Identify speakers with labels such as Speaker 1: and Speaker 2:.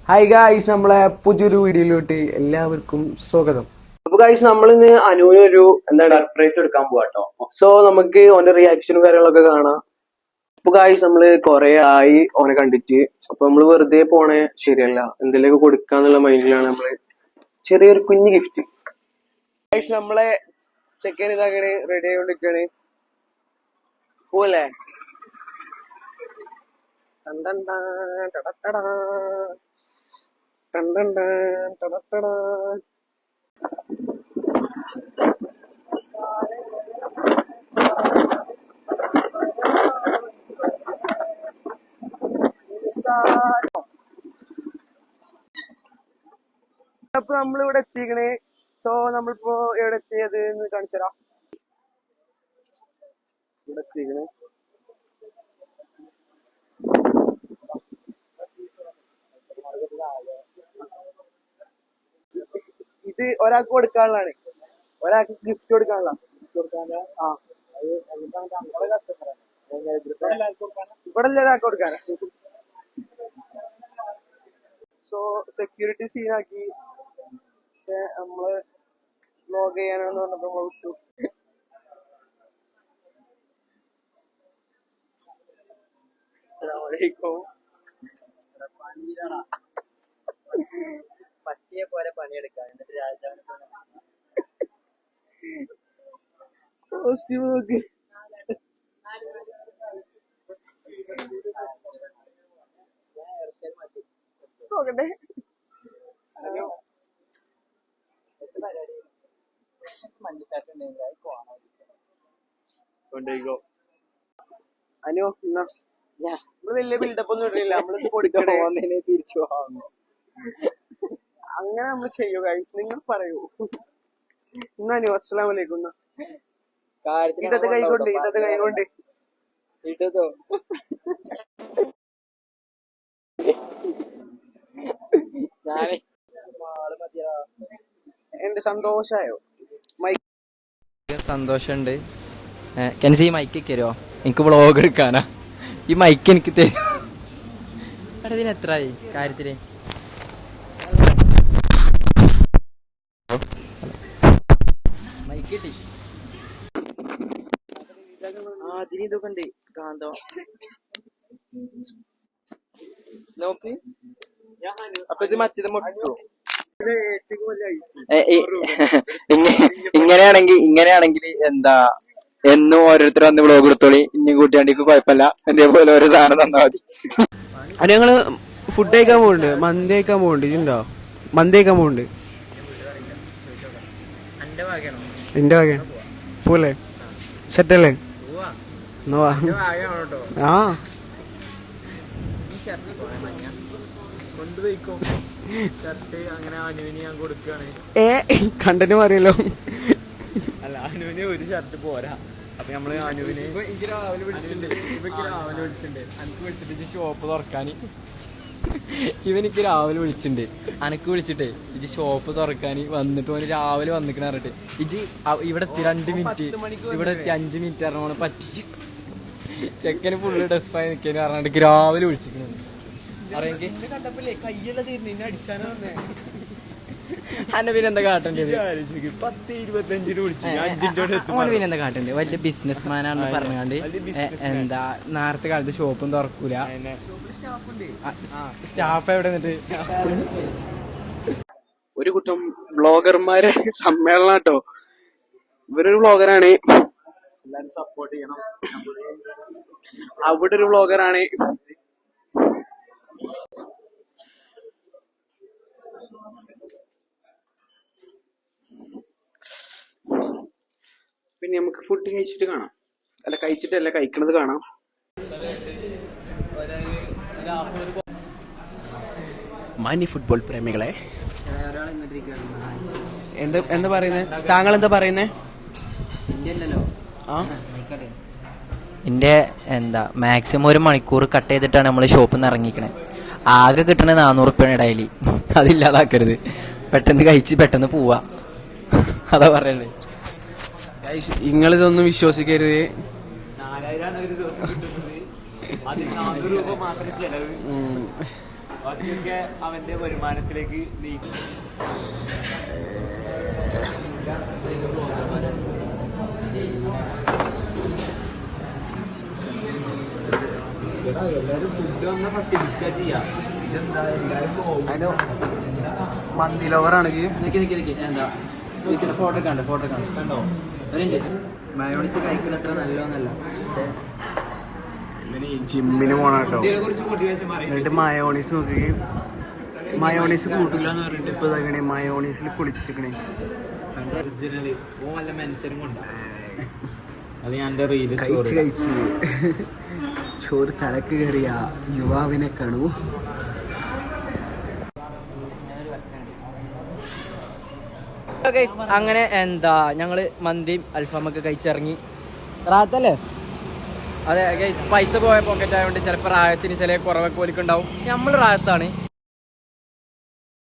Speaker 1: Hi guys, നമ്മളെ പുതിയൊരു വീഡിയോയിലോട്ട് എല്ലാവർക്കും സ്വാഗതം. അപ്പൊ ഗായ്സ്, നമ്മളിന്ന് അനുവിനൊരു
Speaker 2: സർപ്രൈസ് എടുക്കാൻ പോവാട്ടോ.
Speaker 1: സോ നമുക്ക് ഓന്റെ റിയാക്ഷനും കാര്യങ്ങളൊക്കെ കാണാം. അപ്പൊ ഗായ്സ്, നമ്മള് കൊറേ ആയി ഓനെ കണ്ടിട്ട്. അപ്പൊ നമ്മള് വെറുതെ പോണേ ശരിയല്ല, എന്തെങ്കിലുമൊക്കെ കൊടുക്കാന്നുള്ള മൈൻഡിലാണ് നമ്മള് ചെറിയൊരു കുഞ്ഞു ഗിഫ്റ്റ്. ഗായ്സ്, നമ്മളെ ചെക്കൻ ഇതാക്കണേ റെഡി ആയിക്കൊണ്ടിരിക്കണേ. പോലെ അപ്പൊ നമ്മളിവിടെ എത്തിക്കണേ. സോ നമ്മളിപ്പോ എവിടെ എത്തിയത് എന്ന് കാണിച്ചു തരാം. ഇവിടെ എത്തിക്കണേ. ഇത് ഒരാൾക്ക് കൊടുക്കാനുള്ളതാണ്, ഒരാൾക്ക് ഗിഫ്റ്റ് കൊടുക്കാനുള്ള. ഇവിടെ ഒരാൾക്ക് കൊടുക്കാന. സോ സെക്യൂരിറ്റി സീനാക്കി നമ്മള് വ്ലോഗ് ചെയ്യാനാന്ന് പറഞ്ഞപ്പോ നമ്മൾ വിട്ടു. അസ്സലാമലൈക്കും.
Speaker 3: പട്ടിയെ പോലെ പണിയെടുക്കാം, എന്നിട്ട് രാജാവിനെ പോലെ
Speaker 1: കോസ്റ്റ്യൂം നോക്ക്. നോക്കട്ടെ. അനു എന്നാ നമ്മള് വലിയ ബിൽഡപ്പ് ഒന്നും ഇട്ടില്ല, നമ്മളിത് കൊടുക്കണേ
Speaker 3: തിരിച്ചു പോകാം.
Speaker 1: അങ്ങനെ നമ്മൾ ചെയ്യൂ ഗൈസ്, നിങ്ങൾ പറയൂ. എന്നാ അനു, അസ്സലാമലൈക്കും. എന്നാ ഇടത് കൈ കൊണ്ട്
Speaker 3: ഇട്ടതോ
Speaker 1: എന്റെ സന്തോഷായോ?
Speaker 3: സന്തോഷമുണ്ട്. കെൻസി ഈ മൈക്ക് തരുമോ? എനിക്ക് വ്ളോഗ് എടുക്കാനാ. ഈ മൈക്ക് എനിക്ക് തരുമോ? അവിടെ ഇതിന് എത്രയായി കാര്യത്തില്? മൈക്ക് കിട്ടി. അതിന് ഇതൊക്കെ ഉണ്ട് കാന്തോ. നോക്ക്. അപ്പൊ ഇത് മറ്റേത് മുട്ടോ. ഇങ്ങനെയാണെങ്കിൽ എന്താ എന്നും ഓരോരുത്തർ വന്ന് വ്ളോഗ് എടുത്തോളി. ഇനി കൂട്ടിയാണ്ടിക്ക് കുഴപ്പമില്ല, ഇതേപോലെ ഓരോ സാധനം തന്നാ മതി.
Speaker 1: അത് ഞങ്ങള് ഫുഡ് കഴിക്കാൻ പോകുന്നുണ്ട്, മന്തി കഴിക്കാൻ പോകുന്നുണ്ട്. ഇതുണ്ടോ? മന്തി കഴിക്കാൻ പോകുന്നുണ്ട്. എന്റെ വകയാണ്. പോലെ സെറ്റല്ലേ? ആ കണ്ടന്റ് പറയല്ലോ.
Speaker 2: അല്ല, അനുവിന് ഒരു ഷർട്ട് പോരാ. അപ്പൊ നമ്മള് അനുവിന് രാവിലെ വിളിച്ചിട്ടുണ്ട്. എനിക്ക് വിളിച്ചിട്ട് ഷോപ്പ് തുറക്കാന്.
Speaker 3: ഇവനിക്ക് രാവിലെ വിളിച്ചിട്ടുണ്ട്, അനക്ക് വിളിച്ചിട്ടേ ഇജ് ഷോപ്പ് തുറക്കാന് വന്നിട്ട് ഓന് രാവിലെ വന്നിക്കണ പറഞ്ഞിട്ട് ഇജ് ഇവിടെ 2 മിനിറ്റ് ഇവിടെ 5 മിനിറ്റ് പറഞ്ഞ പറ്റിച്ച് ചെക്കന് ഫുള്ള് ഡെസ്പായി നിൽക്കാന് പറഞ്ഞിട്ട് രാവിലെ വിളിച്ചിരിക്കണത്. അന്നെ പിന്നെന്താ കാട്ടേണ്ടത്?
Speaker 2: 10-25 വിളിച്ചു.
Speaker 3: പിന്നെന്താ കാട്ടേണ്ടത്? വലിയ ബിസിനസ് മാനാണെന്ന് പറഞ്ഞാണ്ട് എന്താ നേരത്തെ കാലത്ത് ഷോപ്പും തുറക്കൂല. സ്റ്റാഫ് എവിടെ നിന്നിട്ട്
Speaker 1: ഒരു കൂട്ടം വ്ളോഗർമാരെ സമ്മേളനം കേട്ടോ. ഇവരൊരു വ്ളോഗറാണ്,
Speaker 2: എല്ലാരും സപ്പോർട്ട് ചെയ്യണം.
Speaker 1: അവിടെ ഒരു വ്ളോഗറാണ്. പിന്നെ നമുക്ക് ഫുഡ് കഴിച്ചിട്ട് കാണാം. അല്ല, കഴിച്ചിട്ടല്ല, കഴിക്കണത് കാണാം. മാന്യ ഫുട്ബോൾ പ്രേമികളെ, എന്താ പറയുന്നേ? താങ്കൾ എന്താ പറയുന്നേ?
Speaker 3: എന്റെ എന്താ മാക്സിമം 1 മണിക്കൂർ കട്ട് ചെയ്തിട്ടാണ് നമ്മൾ ഷോപ്പിൽ നിന്ന് ഇറങ്ങിക്കണേ. ആകെ കിട്ടണ 400 റുപ്യാണ് ഡെയിലി. അതില്ലാതാക്കരുത്. പെട്ടെന്ന് കഴിച്ച് പെട്ടെന്ന് പോവാ, അതാ പറയണേ.
Speaker 1: നിങ്ങളിതൊന്നും വിശ്വസിക്കരുത്.
Speaker 2: 4000 ഒരു ദിവസം കിട്ടുന്നത്. അതിന് 400 രൂപ മാത്രം ചെലവ്. ബാക്കിയൊക്കെ അവന്റെ വരുമാനത്തിലേക്ക് നീക്കി. എല്ലാരും ഫുഡ് വന്ന ഫസ്റ്റ് എടുക്കുക ചെയ്യാം. ഇതെന്താ എല്ലാരും പോകും.
Speaker 3: മന്തി ലവറാണ്
Speaker 4: എന്താ ഫോട്ടോ കണ്ടോ മയോണൈസ് കഴിക്കുന്ന അത്ര നല്ലോന്നല്ല.
Speaker 3: ജിമ്മിന് പോണ കേട്ടോ.
Speaker 2: ഇതിനെ കുറിച്ച് മോട്ടിവേഷൻ പറയും.
Speaker 3: എന്നിട്ട് മയോണൈസ് നോക്കുകയും മയോണൈസ് കൂട്ടില്ല എന്ന് പറഞ്ഞിട്ട് ഇപ്പൊ ഇതാക്കണേ മയോണൈസിൽ കുളിച്ചിക്കണേ.
Speaker 2: ഒറിജിനല് വല്ല മനുഷ്യരും കൊണ്ടാ. അത് ഞാൻ എൻ്റെ റീല്
Speaker 3: കഴിച്ച് ചോറ് തലക്ക് കയറിയ യുവാവിനെ കാണൂ. അങ്ങനെ എന്താ ഞങ്ങള് മന്തിയും അൽഫാമൊക്കെ കഴിച്ചിറങ്ങി. റാത്തല്ലേ? അതെ ഗൈസ്, പൈസ പോയ പോക്കറ്റ് ആയതുകൊണ്ട് ചിലപ്പോൾ റായത്തിന് ചില കുറവൊക്കെ പോലിക്കുണ്ടാവും. പക്ഷെ നമ്മൾ റായത്താണ്.